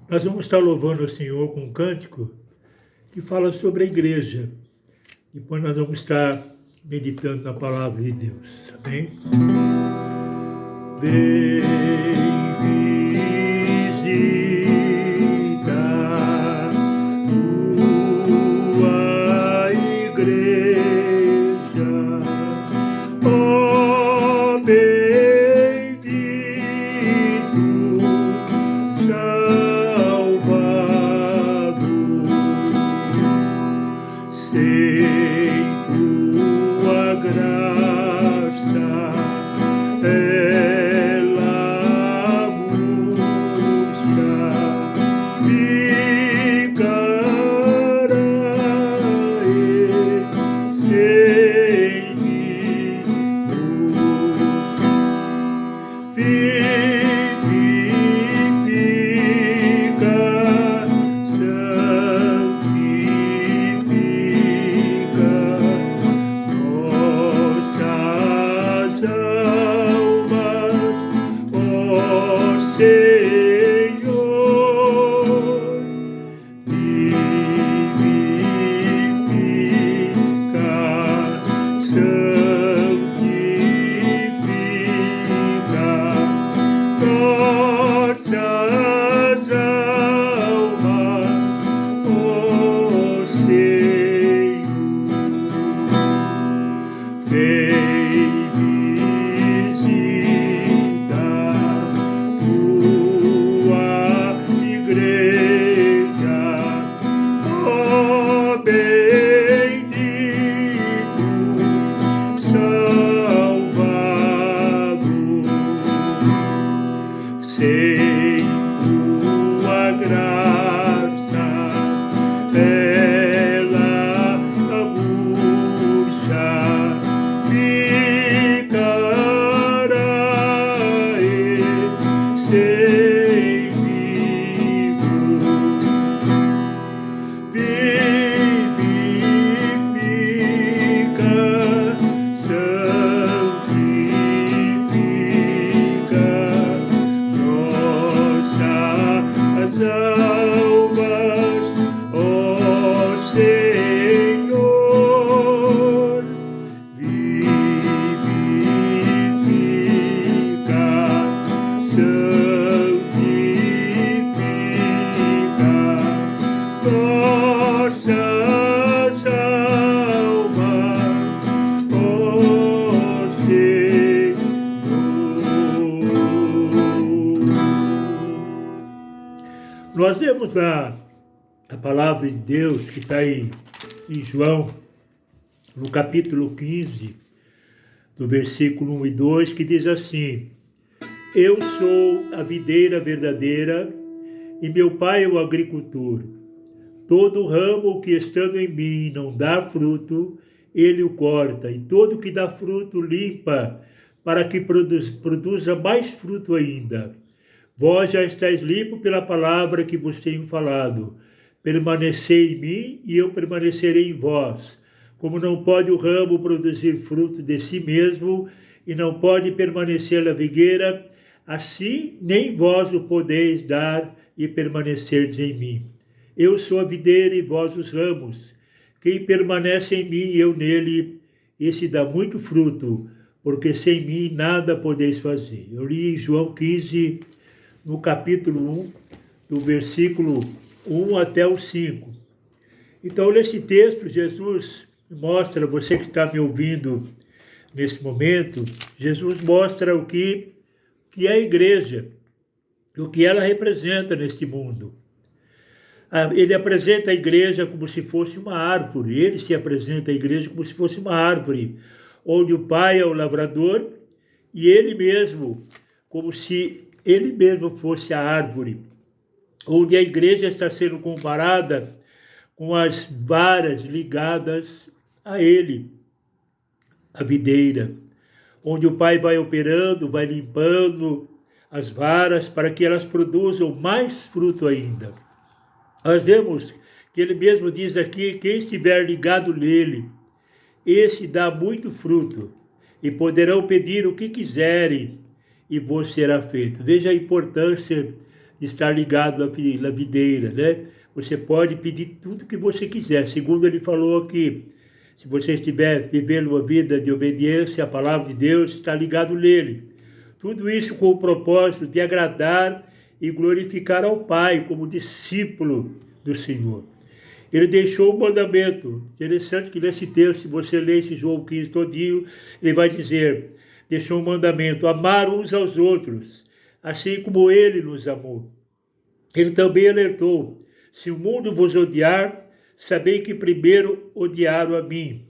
Nós vamos estar louvando o Senhor com um cântico que fala sobre a igreja. Depois nós vamos estar meditando na palavra de Deus. Amém? Vem visitar tua igreja, ó bendito Salvador, sem tua graça ela murcha, ficará sem mim. Vivifica, santifica nossas almas, ó Senhor. Vivifica, santifica nossas almas, ó Senhor. Vem visitar tua igreja, ó bendito Salvador, sem tua graça ela murcha, ficará sem vivo. Vivifica, santifica nossas almas, ó Senhor. Vivifica, santifica nossas almas, ó Senhor. Nós vemos a palavra de Deus que está em João, no capítulo 15, do versículo 1 e 2, que diz assim: Eu sou a videira verdadeira e meu pai é o agricultor. Todo ramo que estando em mim não dá fruto, ele o corta, e todo que dá fruto limpa, para que produza mais fruto ainda. Vós já estáis limpo pela palavra que vos tenho falado. Permanecei em mim e eu permanecerei em vós. Como não pode o ramo produzir fruto de si mesmo, e não pode permanecer na videira, assim nem vós o podeis dar e permanecerdes em mim. Eu sou a videira e vós os ramos. Quem permanece em mim e eu nele, esse dá muito fruto, porque sem mim nada podeis fazer. Eu li em João 15, no capítulo 1, do versículo 1 até o 5. Então, nesse texto, Jesus mostra, você que está me ouvindo nesse momento, Jesus mostra o que é a igreja, o que ela representa neste mundo. Ele apresenta a igreja como se fosse uma árvore, ele se apresenta a igreja como se fosse uma árvore, onde o pai é o lavrador e ele mesmo, como se ele mesmo fosse a árvore, onde a igreja está sendo comparada com as varas ligadas a ele, a videira, onde o pai vai operando, vai limpando as varas para que elas produzam mais fruto ainda. Nós vemos que ele mesmo diz aqui, quem estiver ligado nele, esse dá muito fruto, e poderão pedir o que quiserem, e vos será feito. Veja a importância estar ligado na videira, né? Você pode pedir tudo que você quiser. Segundo ele falou aqui, se você estiver vivendo uma vida de obediência à palavra de Deus, está ligado nele. Tudo isso com o propósito de agradar e glorificar ao Pai como discípulo do Senhor. Ele deixou o mandamento. Interessante que nesse texto, se você ler esse João 15 todinho, ele vai dizer, deixou o mandamento, amar uns aos outros, assim como ele nos amou. Ele também alertou, se o mundo vos odiar, sabei que primeiro odiaram a mim.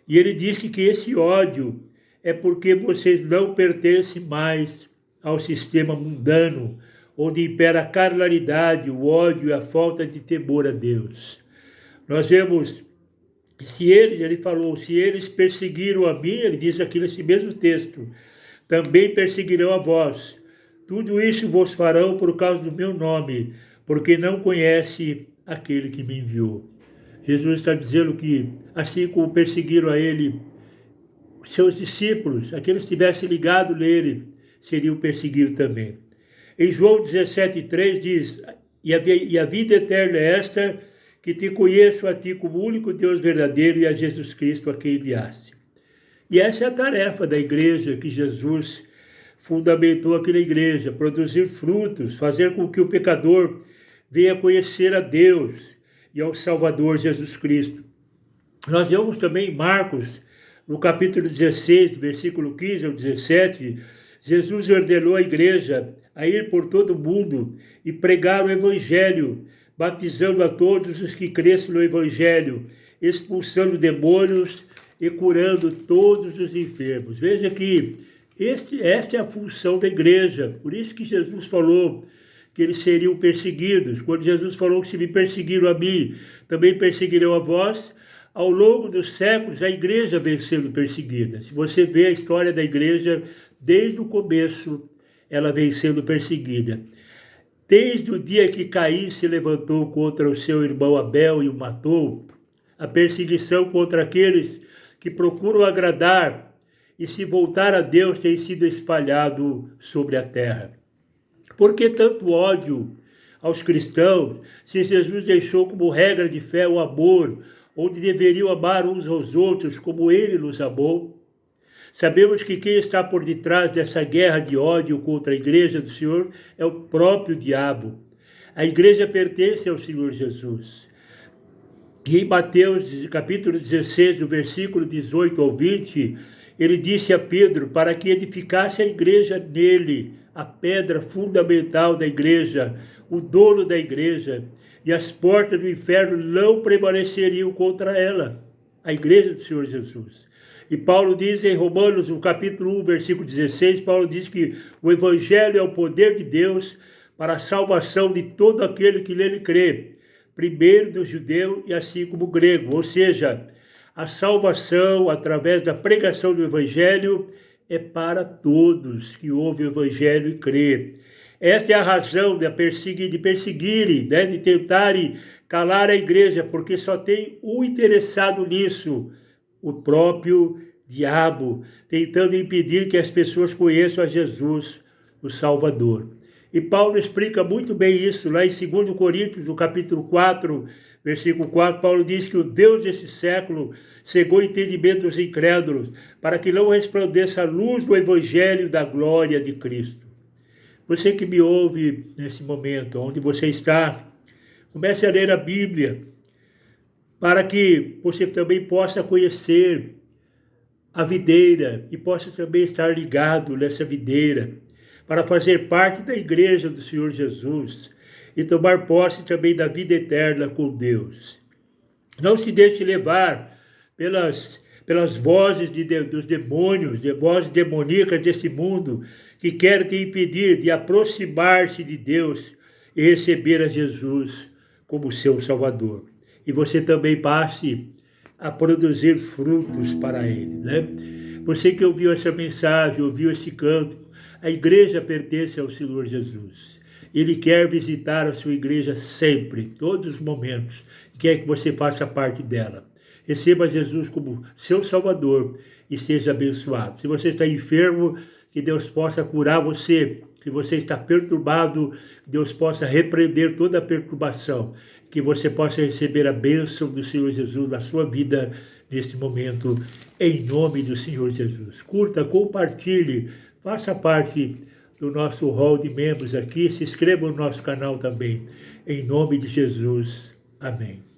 E ele disse que esse ódio é porque vocês não pertencem mais ao sistema mundano, onde impera a carnalidade, o ódio e a falta de temor a Deus. Nós vemos, ele falou, se eles perseguiram a mim, ele diz aqui nesse mesmo texto, também perseguirão a vós. Tudo isso vos farão por causa do meu nome, porque não conhece aquele que me enviou. Jesus está dizendo que, assim como perseguiram a ele, seus discípulos, aqueles que tivessem ligado nele, seriam perseguidos também. Em João 17,3 diz, e a vida eterna é esta, que te conheço a ti como único Deus verdadeiro e a Jesus Cristo a quem enviaste. E essa é a tarefa da igreja que Jesus fundamentou aqui na igreja, produzir frutos, fazer com que o pecador venha conhecer a Deus e ao Salvador Jesus Cristo. Nós vemos também em Marcos, no capítulo 16, versículo 15 ao 17, Jesus ordenou a igreja a ir por todo o mundo e pregar o Evangelho, batizando a todos os que crescem no Evangelho, expulsando demônios e curando todos os enfermos. Veja que esta é a função da igreja, por isso que Jesus falou que eles seriam perseguidos. Quando Jesus falou que se me perseguiram a mim, também perseguirão a vós, ao longo dos séculos a igreja vem sendo perseguida. Se você vê a história da igreja, desde o começo ela vem sendo perseguida. Desde o dia que Caim se levantou contra o seu irmão Abel e o matou, a perseguição contra aqueles que procuram agradar e se voltar a Deus tem sido espalhado sobre a terra. Por que tanto ódio aos cristãos, se Jesus deixou como regra de fé o amor, onde deveriam amar uns aos outros como ele nos amou? Sabemos que quem está por detrás dessa guerra de ódio contra a igreja do Senhor é o próprio diabo. A igreja pertence ao Senhor Jesus. E em Mateus, capítulo 16, do versículo 18 ao 20, ele disse a Pedro para que edificasse a igreja nele, a pedra fundamental da igreja, o dono da igreja, e as portas do inferno não prevaleceriam contra ela, a igreja do Senhor Jesus. E Paulo diz em Romanos, no capítulo 1, versículo 16, Paulo diz que o Evangelho é o poder de Deus para a salvação de todo aquele que nele crê, primeiro do judeu e assim como grego, ou seja, a salvação através da pregação do Evangelho é para todos que ouvem o Evangelho e crê. Esta é a razão de perseguirem, né, de tentarem calar a igreja, porque só tem um interessado nisso, o próprio diabo, tentando impedir que as pessoas conheçam a Jesus, o Salvador. E Paulo explica muito bem isso lá em 2 Coríntios, no capítulo 4, versículo 4, Paulo diz que o Deus desse século cegou o entendimento dos incrédulos, para que não resplandeça a luz do Evangelho da glória de Cristo. Você que me ouve nesse momento, onde você está, comece a ler a Bíblia, para que você também possa conhecer a videira e possa também estar ligado nessa videira, para fazer parte da igreja do Senhor Jesus e tomar posse também da vida eterna com Deus. Não se deixe levar pelas vozes dos demônios, de vozes demoníacas deste mundo, que querem te impedir de aproximar-se de Deus e receber a Jesus como seu Salvador. E você também passe a produzir frutos para Ele, né? Você que ouviu essa mensagem, ouviu esse canto, a igreja pertence ao Senhor Jesus. Ele quer visitar a sua igreja sempre, todos os momentos, e quer que você faça parte dela. Receba Jesus como seu Salvador e seja abençoado. Se você está enfermo, que Deus possa curar você Se você está perturbado, Deus possa repreender toda a perturbação, que você possa receber a bênção do Senhor Jesus na sua vida neste momento, em nome do Senhor Jesus. Curta, compartilhe, faça parte do nosso hall de membros aqui, se inscreva no nosso canal também, em nome de Jesus. Amém.